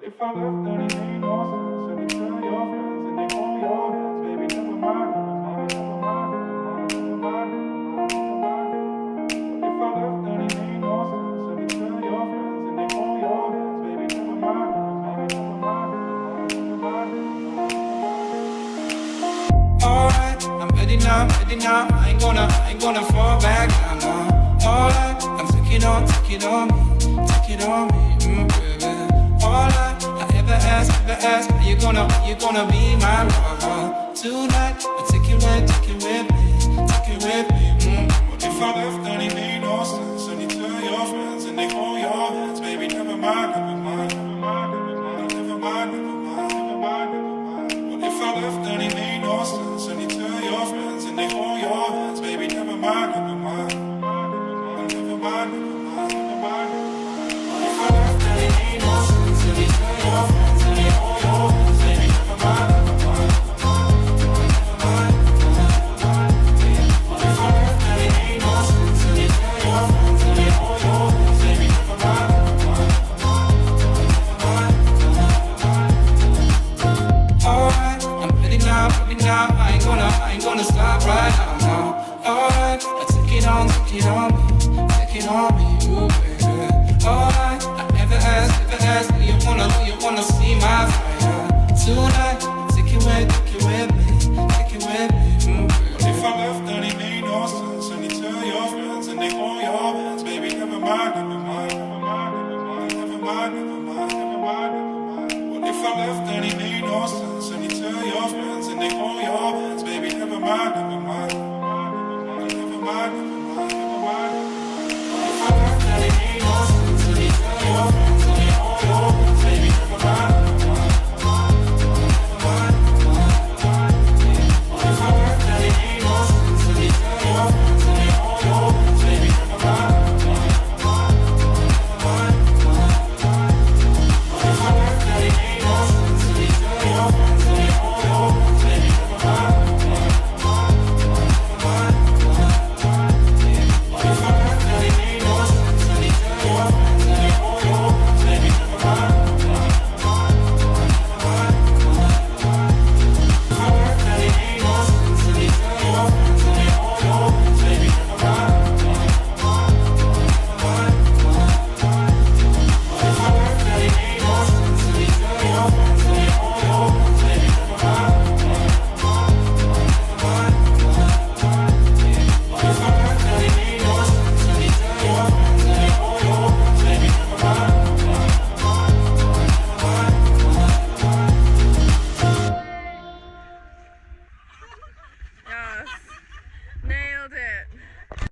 if I left, then it ain't no sense. And you tell your friends and they hold your hands, baby, never mind, never mind, never mind, never mind, never mind. If I left, then it ain't no sense. And you tell your friends and they hold your hands, baby, never mind, never mind, never mind, never mind, never mind. Alright, I'm ready now, ready now. I ain't gonna fall back down now. Alright, I'm take it on me, baby. All I ever ask, are you gonna be my lover? Tonight, I'll take you with me.